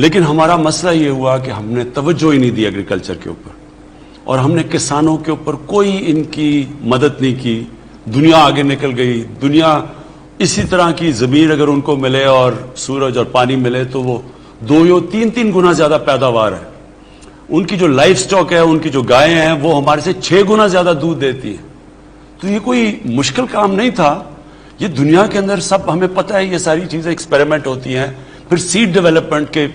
لیکن ہمارا مسئلہ یہ ہوا کہ ہم نے توجہ ہی نہیں دی ایگریکلچر کے اوپر، اور ہم نے کسانوں کے اوپر کوئی ان کی مدد نہیں کی. دنیا آگے نکل گئی. دنیا اسی طرح کی زمین اگر ان کو ملے اور سورج اور پانی ملے تو وہ 2 یا 3 گنا زیادہ پیداوار ہے. ان کی جو لائف سٹاک ہے، ان کی جو گائیں ہیں، وہ ہمارے سے 6 گنا زیادہ دودھ دیتی ہیں. تو یہ کوئی مشکل کام نہیں تھا. یہ دنیا کے اندر سب ہمیں پتہ ہے، یہ ساری چیزیں ایکسپیریمنٹ ہوتی ہیں. پھر سیڈ ڈیولپمنٹ کے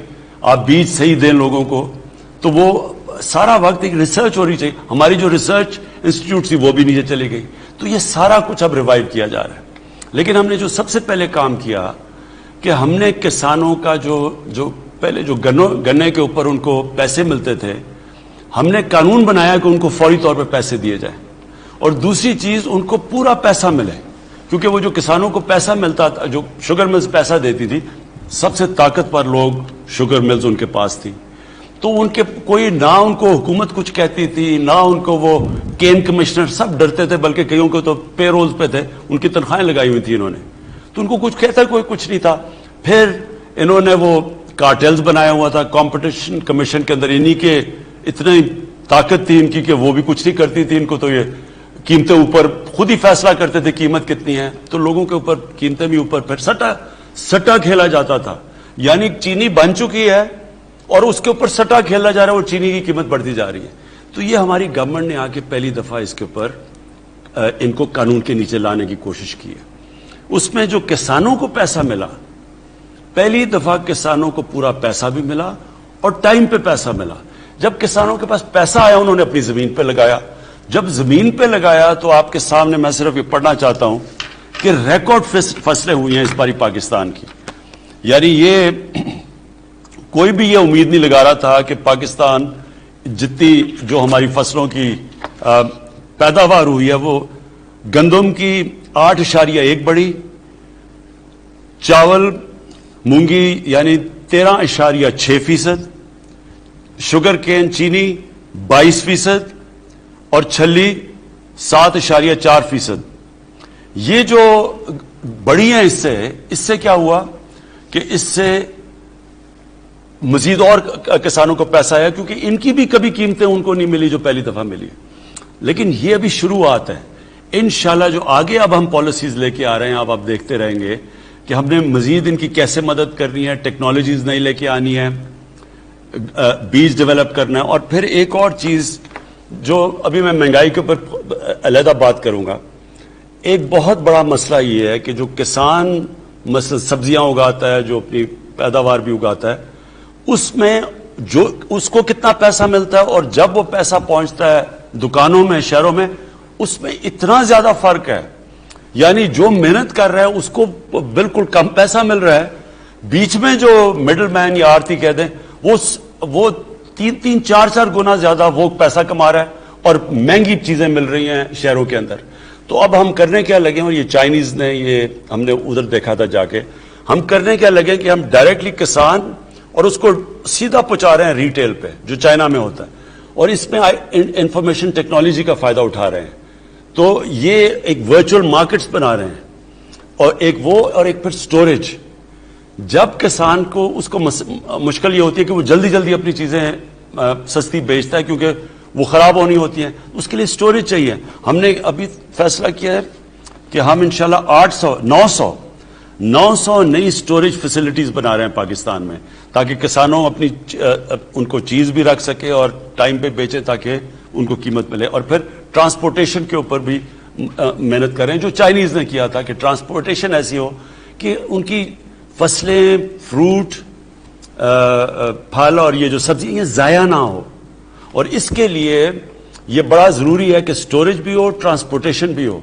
آپ بیج صحیح دیں لوگوں کو، تو وہ سارا وقت ایک ریسرچ ہو رہی چاہیے. ہماری جو ریسرچ انسٹیٹیوٹ تھی وہ بھی نیچے چلی گئی. تو یہ سارا کچھ اب ریوائیو کیا جا رہا ہے. لیکن ہم نے جو سب سے پہلے کام کیا کہ ہم نے کسانوں کا جو پہلے جو گنے کے اوپر ان کو پیسے ملتے تھے، ہم نے قانون بنایا کہ ان کو فوری طور پہ پیسے دیے جائیں. اور دوسری چیز، ان کو پورا پیسہ ملے، کیونکہ وہ جو کسانوں کو پیسہ ملتا تھا، جو شوگر ملز پیسہ دیتی تھی، سب سے طاقتور لوگ شوگر ملز ان کے پاس تھی. تو ان کے کوئی نہ ان کو حکومت کچھ کہتی تھی، نہ ان کو وہ کین کمشنر، سب ڈرتے تھے. بلکہ کئیوں کو تو پے رولز پہ تھے، ان کی تنخواہیں لگائی ہوئی تھی انہوں نے، تو ان کو کچھ کہتا کوئی کچھ نہیں تھا. پھر انہوں نے وہ کارٹیلز بنایا ہوا تھا کمپٹیشن کمیشن کے اندر. انہی کے اتنی طاقت تھی ان کی کہ وہ بھی کچھ نہیں کرتی تھی. ان کو تو یہ قیمتیں اوپر خود ہی فیصلہ کرتے تھے قیمت کتنی ہے، تو لوگوں کے اوپر قیمتیں بھی اوپر. پھر سٹا کھیلا جاتا تھا، یعنی چینی بن چکی ہے اور اس کے اوپر سٹا کھیلا جا رہا ہے اور چینی کی قیمت بڑھتی جا رہی ہے. تو یہ ہماری گورنمنٹ نے آ کے پہلی دفعہ اس کے اوپر ان کو قانون کے نیچے لانے کی کوشش کی ہے. اس میں جو کسانوں کو پیسہ ملا، پہلی دفعہ کسانوں کو پورا پیسہ بھی ملا اور ٹائم پہ پیسہ ملا. جب کسانوں کے پاس پیسہ آیا، انہوں نے اپنی زمین پہ لگایا. جب زمین پہ لگایا تو آپ کے سامنے میں صرف یہ پڑھنا چاہتا ہوں کہ ریکارڈ فصلیں ہوئی ہیں اس باری پاکستان کی. یعنی یہ کوئی بھی یہ امید نہیں لگا رہا تھا کہ پاکستان جتنی جو ہماری فصلوں کی پیداوار ہوئی ہے، وہ گندم کی 8.1 بڑھی، چاول مونگی یعنی 13.6%، شوگر کین چینی 22%، اور چھلی 7.4%. یہ جو بڑی ہیں اس سے کیا ہوا کہ اس سے مزید اور کسانوں کو پیسہ آیا، کیونکہ ان کی بھی کبھی قیمتیں ان کو نہیں ملی جو پہلی دفعہ ملی. لیکن یہ ابھی شروعات ہے. انشاءاللہ جو آگے اب ہم پالیسیز لے کے آ رہے ہیں، اب آپ دیکھتے رہیں گے کہ ہم نے مزید ان کی کیسے مدد کرنی ہے، ٹیکنالوجیز نہیں لے کے آنی ہے، بیج ڈیولپ کرنا ہے. اور پھر ایک اور چیز جو ابھی میں مہنگائی کے اوپر علیحدہ بات کروں گا، ایک بہت بڑا مسئلہ یہ ہے کہ جو کسان مثلا سبزیاں اگاتا ہے، جو اپنی پیداوار بھی اگاتا ہے، اس میں جو اس کو کتنا پیسہ ملتا ہے اور جب وہ پیسہ پہنچتا ہے دکانوں میں، شہروں میں، اس میں اتنا زیادہ فرق ہے. یعنی جو محنت کر رہا ہے اس کو بالکل کم پیسہ مل رہا ہے، بیچ میں جو مڈل مین یا آڑتی کہہ دیں، وہ 3-4 گنا زیادہ وہ پیسہ کما رہا ہے اور مہنگی چیزیں مل رہی ہیں شہروں کے اندر. تو اب ہم کرنے کیا لگے، اور یہ چائنیز نے، یہ ہم نے ادھر دیکھا تھا جا کے، ہم کرنے کیا لگے کہ ہم ڈائریکٹلی کسان اور اس کو سیدھا پہنچا رہے ہیں ریٹیل پہ، جو چائنا میں ہوتا ہے، اور اس میں انفارمیشن ٹیکنالوجی کا فائدہ اٹھا رہے ہیں. تو یہ ایک ورچوئل مارکیٹس بنا رہے ہیں، اور ایک وہ، اور ایک پھر سٹوریج. جب کسان کو اس کو مشکل یہ ہوتی ہے کہ وہ جلدی جلدی اپنی چیزیں سستی بیچتا ہے کیونکہ وہ خراب ہونی ہوتی ہیں، اس کے لیے سٹوریج چاہیے. ہم نے ابھی فیصلہ کیا ہے کہ ہم انشاءاللہ 900 نئی سٹوریج فیسلٹیز بنا رہے ہیں پاکستان میں، تاکہ کسانوں اپنی ان کو چیز بھی رکھ سکے اور ٹائم پہ بیچے تاکہ ان کو قیمت ملے. اور پھر ٹرانسپورٹیشن کے اوپر بھی محنت کریں، جو چائنیز نے کیا تھا کہ ٹرانسپورٹیشن ایسی ہو کہ ان کی فصلیں، فروٹ، پھل اور یہ جو سبزی، یہ ضائع نہ ہو. اور اس کے لیے یہ بڑا ضروری ہے کہ سٹوریج بھی ہو، ٹرانسپورٹیشن بھی ہو.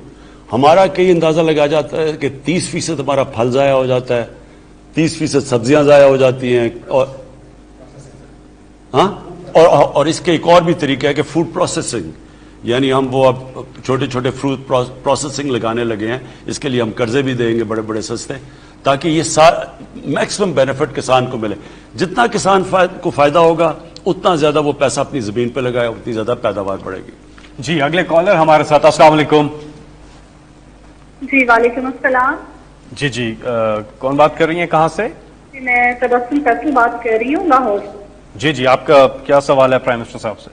ہمارا کئی اندازہ لگا جاتا ہے کہ 30% ہمارا پھل ضائع ہو جاتا ہے، 30% سبزیاں ضائع ہو جاتی ہیں. اور اس کے ایک اور بھی طریقہ ہے کہ فوڈ پروسیسنگ، یعنی ہم وہ اب چھوٹے چھوٹے فوڈ پروسیسنگ لگانے لگے ہیں. اس کے لیے ہم قرضے بھی دیں گے بڑے بڑے سستے، تاکہ یہ میکسیمم بینیفٹ کسان کو ملے. جتنا کسان کو فائدہ ہوگا اتنا زیادہ وہ پیسہ اپنی زمین پہ لگائے، اتنی زیادہ پیداوار بڑھے گی. جی اگلے کالر ہمارے ساتھ. السلام علیکم. جی وعلیکم السلام. جی کون بات کر رہی ہیں، کہاں سے؟ میں تبسم فیصل بات کر رہی ہوں لاہور سے. جی آپ کا کیا سوال ہے پرائم منسٹر صاحب سے؟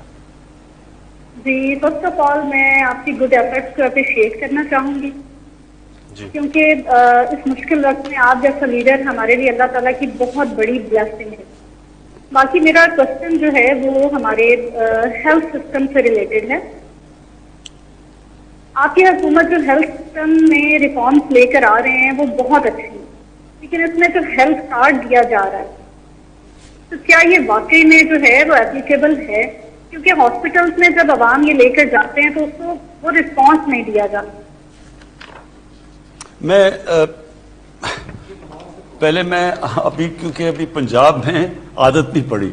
جی فرسٹ آف آل میں آپ کی گڈ ایفرٹس کو اپریشیٹ کرنا چاہوں گی کیونکہ اس مشکل وقت میں آپ جیسا لیڈر ہمارے لیے اللہ تعالیٰ کی بہت بڑی بلیسنگ ہے. باقی میرا کوشچن جو ہے وہ ہمارے ہیلتھ سسٹم سے ریلیٹڈ ہے. آپ کی حکومت جو ہیلتھ سسٹم میں ریفارمس لے کر آ رہے ہیں وہ بہت اچھی ہے، لیکن اس میں جو ہیلتھ کارڈ دیا جا رہا ہے تو کیا یہ واقعی میں جو ہے وہ اپلیکیبل ہے؟ کیونکہ ہاسپٹلس میں جب عوام یہ لے کر جاتے ہیں تو اس کو وہ رسپانس نہیں دیا جاتا. پہلے میں کیونکہ ابھی پنجاب میں عادت نہیں پڑی،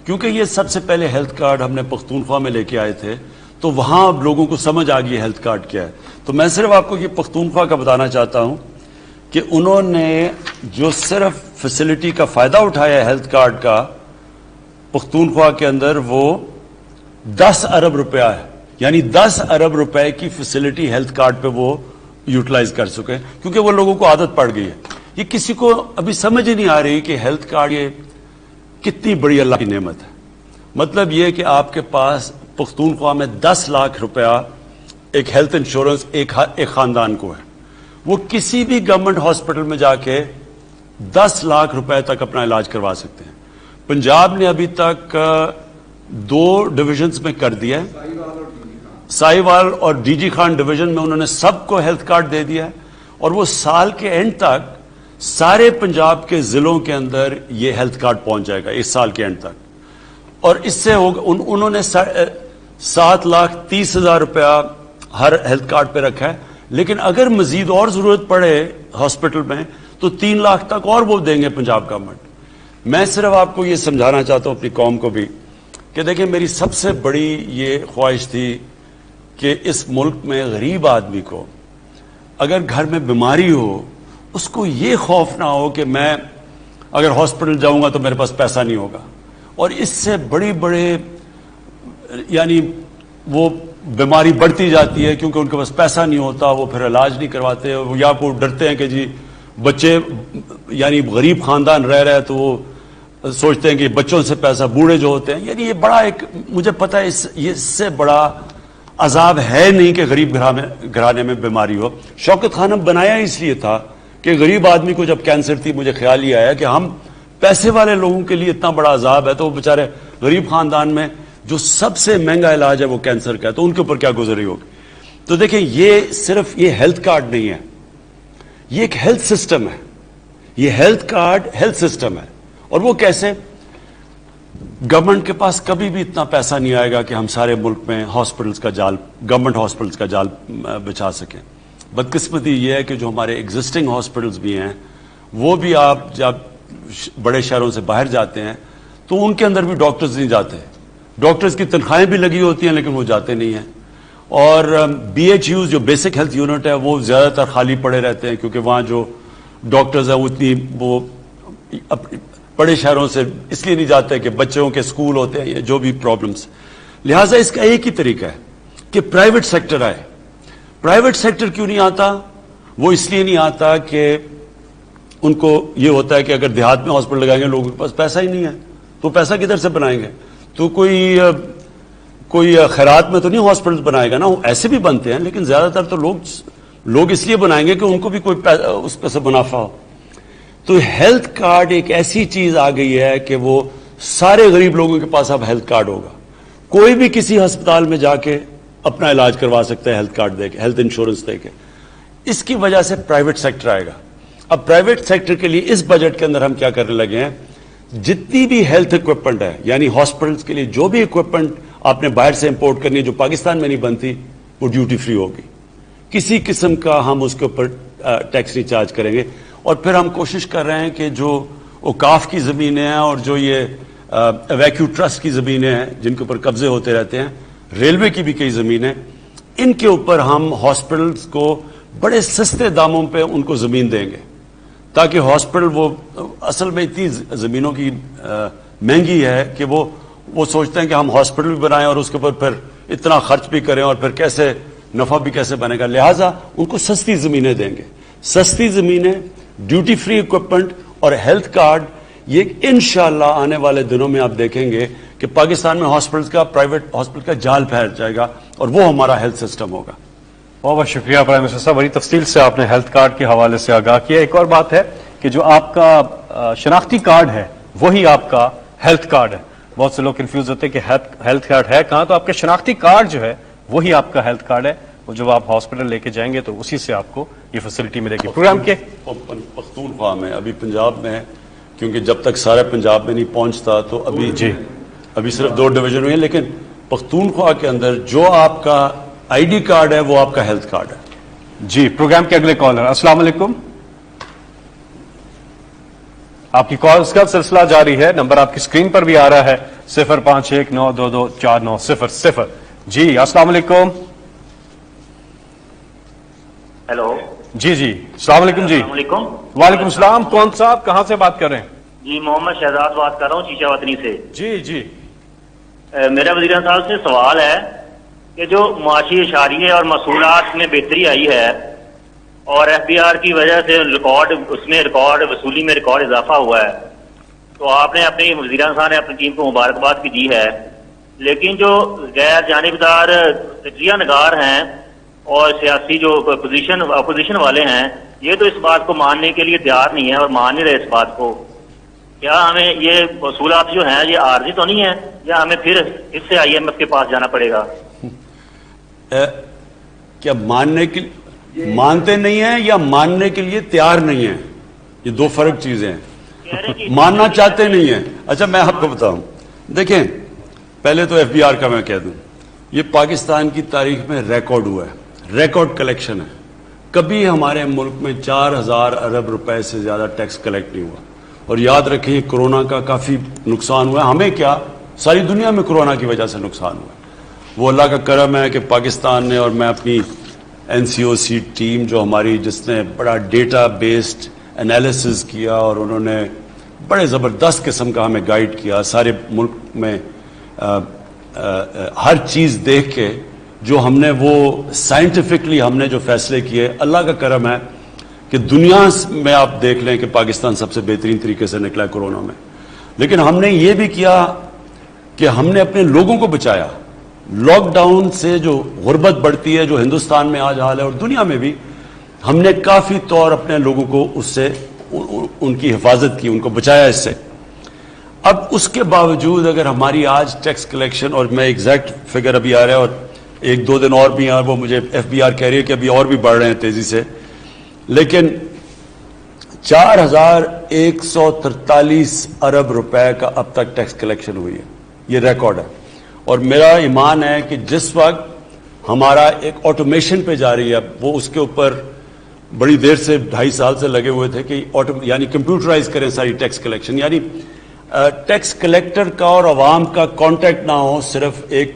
کیونکہ یہ سب سے پہلے ہیلتھ کارڈ ہم نے پختونخوا میں لے کے آئے تھے تو وہاں اب لوگوں کو سمجھ آ گئی ہیلتھ کارڈ کیا ہے. تو میں صرف آپ کو یہ پختونخوا کا بتانا چاہتا ہوں کہ انہوں نے جو صرف فیسلٹی کا فائدہ اٹھایا ہے ہیلتھ کارڈ کا پختونخوا کے اندر وہ 10 ارب روپیہ ہے، یعنی 10 ارب روپے کی فیسلٹی ہیلتھ کارڈ پہ وہ یوٹیلائز کر چکے ہیں کیونکہ وہ لوگوں کو عادت پڑ گئی ہے. یہ کسی کو ابھی سمجھ ہی نہیں آ رہی کہ ہیلتھ کارڈ یہ کتنی بڑی اللہ کی نعمت ہے. مطلب یہ کہ آپ کے پاس پختونخوا میں 10 لاکھ روپیہ ایک ہیلتھ انشورنس ایک خاندان کو ہے. وہ کسی بھی گورنمنٹ ہاسپٹل میں جا کے 10 لاکھ روپے تک اپنا علاج کروا سکتے ہیں. پنجاب نے ابھی تک 2 ڈویژنز میں کر دیا ہے، ساہیوال اور ڈی جی خان ڈویژن میں انہوں نے سب کو ہیلتھ کارڈ دے دیا ہے اور وہ سال کے اینڈ تک سارے پنجاب کے ضلعوں کے اندر یہ ہیلتھ کارڈ پہنچ جائے گا اس سال کے اینڈ تک. اور اس سے انہوں نے 7,30,000 روپیہ ہر ہیلتھ کارڈ پہ رکھا ہے، لیکن اگر مزید اور ضرورت پڑے ہاسپٹل میں تو 3 لاکھ تک اور وہ دیں گے پنجاب گورنمنٹ. میں صرف آپ کو یہ سمجھانا چاہتا ہوں اپنی قوم کو بھی کہ دیکھیں میری سب سے بڑی یہ خواہش تھی کہ اس ملک میں غریب آدمی کو اگر گھر میں بیماری ہو اس کو یہ خوف نہ ہو کہ میں اگر ہاسپٹل جاؤں گا تو میرے پاس پیسہ نہیں ہوگا. اور اس سے بڑے یعنی وہ بیماری بڑھتی جاتی ہے کیونکہ ان کے پاس پیسہ نہیں ہوتا، وہ پھر علاج نہیں کرواتے، یا وہ ڈرتے ہیں کہ جی بچے یعنی غریب خاندان رہ رہے تو وہ سوچتے ہیں کہ بچوں سے پیسہ بوڑھے جو ہوتے ہیں. یعنی یہ بڑا ایک مجھے پتا ہے اس سے بڑا عذاب ہے نہیں کہ غریب گھرانے میں بیماری ہو. شوکت خانم بنایا اس لیے تھا کہ غریب آدمی کو جب کینسر تھی مجھے خیال یہ آیا کہ ہم پیسے والے لوگوں کے لیے اتنا بڑا عذاب ہے تو وہ بیچارے غریب خاندان میں جو سب سے مہنگا علاج ہے وہ کینسر کا ہے تو ان کے اوپر کیا گزری ہوگی. تو دیکھیں یہ صرف یہ ہیلتھ کارڈ نہیں ہے، یہ ایک ہیلتھ سسٹم ہے. یہ ہیلتھ کارڈ ہیلتھ سسٹم ہے. اور وہ کیسے؟ گورنمنٹ کے پاس کبھی بھی اتنا پیسہ نہیں آئے گا کہ ہم سارے ملک میں ہاسپٹلس کا جال گورنمنٹ ہاسپٹلس کا جال بچھا سکیں. بدقسمتی یہ ہے کہ جو ہمارے ایگزسٹنگ ہاسپٹلس بھی ہیں وہ بھی آپ جب بڑے شہروں سے باہر جاتے ہیں تو ان کے اندر بھی ڈاکٹرز نہیں جاتے. ڈاکٹرز کی تنخواہیں بھی لگی ہوتی ہیں لیکن وہ جاتے نہیں ہیں. اور بی ایچ یوز جو بیسک ہیلتھ یونٹ ہے وہ زیادہ تر خالی پڑے رہتے ہیں کیونکہ وہاں جو ڈاکٹرز ہیں وہ بڑے شہروں سے اس لیے نہیں جاتے کہ بچوں کے اسکول ہوتے ہیں جو بھی پرابلمس. لہٰذا اس کا ایک ہی طریقہ ہے کہ پرائیویٹ سیکٹر آئے. پرائیویٹ سیکٹر کیوں نہیں آتا؟ وہ اس لیے نہیں آتا کہ ان کو یہ ہوتا ہے کہ اگر دیہات میں ہاسپٹل لگائیں گے لوگوں کے پاس پیسہ ہی نہیں ہے تو پیسہ کدھر سے بنائیں گے. تو کوئی خیرات میں تو نہیں ہاسپٹل بنائے گا نا. ایسے بھی بنتے ہیں لیکن زیادہ تر تو لوگ اس لیے بنائیں گے کہ ان کو بھی کوئی اس پہ سے منافع ہو. تو ہیلتھ کارڈ ایک ایسی چیز آ گئی ہے کہ وہ سارے غریب لوگوں کے پاس اب ہیلتھ کارڈ ہوگا. کوئی بھی کسی ہسپتال میں جا کے اپنا علاج کروا سکتا ہے ہیلتھ کارڈ دے کے، ہیلتھ انشورنس دے کے. اس کی وجہ سے پرائیویٹ سیکٹر آئے گا. اب پرائیویٹ سیکٹر کے لیے اس بجٹ کے اندر ہم کیا کرنے لگے ہیں، جتنی بھی ہیلتھ اکوپمنٹ ہے یعنی ہاسپٹلس کے لیے جو بھی اکوپمنٹ آپ نے باہر سے امپورٹ کرنی ہے جو پاکستان میں نہیں بنتی وہ ڈیوٹی فری ہوگی. کسی قسم کا ہم اس کے اوپر ٹیکس نہیں چارج کریں گے. اور پھر ہم کوشش کر رہے ہیں کہ جو اوقاف کی زمینیں ہیں اور جو یہ ویکیو ٹرسٹ کی زمینیں ہیں جن کے اوپر قبضے ہوتے رہتے ہیں، ریلوے کی بھی کئی زمینیں، ان کے اوپر ہم ہاسپٹلس کو بڑے سستے داموں پہ ان کو زمین دیں گے تاکہ ہاسپٹل وہ اصل میں اتنی زمینوں کی مہنگی ہے کہ وہ سوچتے ہیں کہ ہم ہاسپٹل بھی بنائیں اور اس کے اوپر پھر اتنا خرچ بھی کریں اور پھر کیسے نفع بھی کیسے بنے گا. لہٰذا ان کو سستی زمینیں دیں گے. سستی زمینیں، ڈیوٹی فری اکوپمنٹ اور ہیلتھ کارڈ یہ انشاءاللہ آنے والے دنوں میں آپ دیکھیں گے کہ پاکستان میں ہاسپٹل کا پرائیویٹ ہاسپٹل کا جال پھیل جائے گا اور وہ ہمارا ہیلتھ سسٹم ہوگا. بہت بہت شکریہ پرائم منسٹر صاحب, بڑی تفصیل سے آپ نے ہیلتھ کارڈ کے حوالے سے آگاہ کیا. ایک اور بات ہے کہ جو آپ کا شناختی کارڈ ہے وہی آپ کا ہیلتھ کارڈ ہے. بہت سے لوگ کنفیوز ہوتے ہیں کہ ہیلتھ کارڈ ہے کہاں, تو آپ کا شناختی کارڈ جو ہے وہی آپ کا ہیلتھ کارڈ ہے. وہ جب آپ ہاسپٹل لے کے جائیں گے تو اسی سے آپ کو یہ فیسلٹی ملے گی. پروگرام کے پختونخوا میں ابھی پنجاب میں ہے, کیونکہ جب تک سارے پنجاب میں نہیں پہنچتا تو ابھی صرف 2 ڈویژن ہوئی ہیں, لیکن پختونخوا کے اندر جو آپ کا آئی ڈی کارڈ ہے وہ آپ کا ہیلتھ کارڈ ہے. جی پروگرام کے اگلے کالر, السلام علیکم. آپ کی کالز کا سلسلہ جاری ہے. نمبر آپ کی اسکرین پر بھی آ رہا ہے 0519224900. جی السلام علیکم. ہیلو جی السلام علیکم. جی السلام علیکم. وعلیکم السلام. کون صاحب کہاں سے بات کر رہے ہیں؟ جی محمد شہزاد بات کر رہا ہوں شیشہ وطنی سے. جی میرا وزیر صاحب سے سوال ہے کہ جو معاشی اشاریے اور محصولات میں بہتری آئی ہے اور ایف بی آر کی وجہ سے ریکارڈ وصولی میں ریکارڈ اضافہ ہوا ہے, تو آپ نے اپنی وزیراعظم صاحب نے اپنی ٹیم کو مبارکباد بھی دی ہے, لیکن جو غیر جانبدار تجزیہ نگار ہیں اور سیاسی جو اپوزیشن والے ہیں یہ تو اس بات کو ماننے کے لیے تیار نہیں ہے اور مان نہیں رہے اس بات کو. کیا ہمیں یہ وصولات جو ہیں یہ عارضی تو نہیں ہے یا ہمیں پھر اس سے آئی ایم ایف کے پاس جانا پڑے گا؟ کیا مانتے نہیں ہیں یا ماننے کے لیے تیار نہیں ہیں؟ یہ 2 فرق چیزیں ہیں. ماننا چاہتے نہیں ہیں. اچھا میں آپ کو بتاؤں, دیکھیں پہلے تو ایف بی آر کا میں کہہ دوں, یہ پاکستان کی تاریخ میں ریکارڈ ہوا ہے, ریکارڈ کلیکشن ہے. کبھی ہمارے ملک میں 4000 ارب روپے سے زیادہ ٹیکس کلیکٹ نہیں ہوا. اور یاد رکھیں کرونا کا کافی نقصان ہوا ہے. ہمیں کیا, ساری دنیا میں کرونا کی وجہ سے نقصان ہوا ہے. وہ اللہ کا کرم ہے کہ پاکستان نے, اور میں اپنی NCOC ٹیم جو ہماری, جس نے بڑا ڈیٹا بیسڈ انالیسز کیا اور انہوں نے بڑے زبردست قسم کا ہمیں گائیڈ کیا سارے ملک میں, ہر چیز دیکھ کے جو ہم نے وہ سائنٹیفکلی ہم نے جو فیصلے کیے, اللہ کا کرم ہے کہ دنیا میں آپ دیکھ لیں کہ پاکستان سب سے بہترین طریقے سے نکلا ہے کورونا میں. لیکن ہم نے یہ بھی کیا کہ ہم نے اپنے لوگوں کو بچایا. لاک ڈاؤن سے جو غربت بڑھتی ہے, جو ہندوستان میں آج حال ہے اور دنیا میں بھی, ہم نے کافی طور اپنے لوگوں کو اس سے ان کی حفاظت کی, ان کو بچایا اس سے. اب اس کے باوجود اگر ہماری آج ٹیکس کلیکشن, اور میں ایگزیکٹ فگر ابھی آ رہا ہے اور 1-2 دن اور بھی ہیں, وہ مجھے ایف بی آر کہہ رہی ہے کہ ابھی اور بھی بڑھ رہے ہیں تیزی سے, لیکن 4143 ارب روپے کا اب تک ٹیکس کلیکشن ہوئی ہے. یہ ریکارڈ ہے. اور میرا ایمان ہے کہ جس وقت ہمارا ایک آٹومیشن پہ جا رہی ہے, وہ اس کے اوپر بڑی دیر سے 2.5 سال سے لگے ہوئے تھے کہ یعنی کمپیوٹرائز کریں ساری ٹیکس کلیکشن, یعنی ٹیکس کلیکٹر کا اور عوام کا کانٹیکٹ نہ ہو, صرف ایک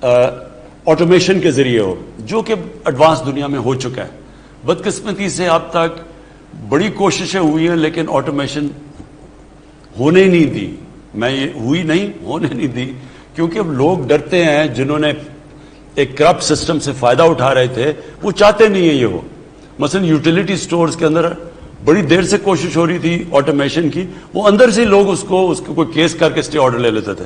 آٹومیشن کے ذریعے ہو, جو کہ ایڈوانس دنیا میں ہو چکا ہے. بدقسمتی سے اب تک بڑی کوششیں ہوئی ہیں لیکن آٹومیشن ہونے نہیں دی. میں یہ ہونے نہیں دی کیونکہ اب لوگ ڈرتے ہیں, جنہوں نے ایک کرپٹ سسٹم سے فائدہ اٹھا رہے تھے وہ چاہتے نہیں ہیں یہ ہو. مثلا یوٹیلیٹی سٹورز کے اندر بڑی دیر سے کوشش ہو رہی تھی آٹومیشن کی, وہ اندر سے لوگ اس کو کوئی کیس کر کے اسٹے آرڈر لے لیتے تھے.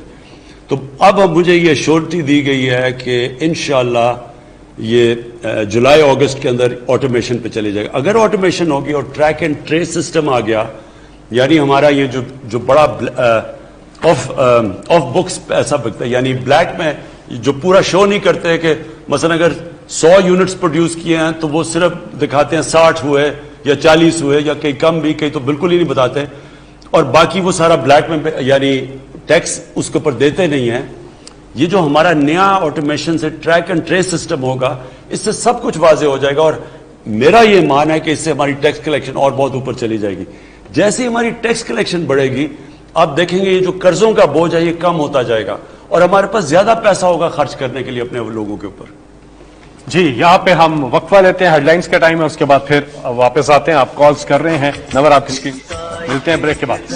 تو اب مجھے یہ شورٹی دی گئی ہے کہ انشاءاللہ یہ جولائی اگست کے اندر آٹومیشن پہ چلی جائے گا. اگر آٹومیشن ہوگی اور ٹریک اینڈ ٹریس سسٹم آ گیا, یعنی ہمارا یہ جو بڑا آف بکس ایسا بکتا ہے, یعنی بلیک میں جو پورا شو نہیں کرتے کہ مثلا اگر 100 یونٹس پروڈیوس کیے ہیں تو وہ صرف دکھاتے ہیں 60 ہوئے یا 40 ہوئے یا کئی کم بھی, کئی تو بالکل ہی نہیں بتاتے, اور باقی وہ سارا بلیک میں یعنی ٹیکس اس کے اوپر دیتے نہیں ہیں. یہ جو ہمارا نیا آٹومیشن سے ٹریک اینڈ ٹریس سسٹم ہوگا, اس سے سب کچھ واضح ہو جائے گا. اور میرا یہ مان ہے کہ اس سے ہماری ٹیکس کلیکشن اور بہت اوپر چلی جائے گی. جیسے ہی ہماری ٹیکس کلیکشن بڑھے گی, آپ دیکھیں گے یہ جو قرضوں کا بوجھ ہے یہ کم ہوتا جائے گا اور ہمارے پاس زیادہ پیسہ ہوگا خرچ کرنے کے لیے اپنے لوگوں کے اوپر. جی یہاں پہ ہم وقفہ لیتے ہیں, ہیڈ لائنز کا ٹائم ہے, اس کے بعد پھر واپس آتے ہیں. آپ کالز کر رہے ہیں, نمبر آپ کی اسکرین, ملتے ہیں بریک کے بعد.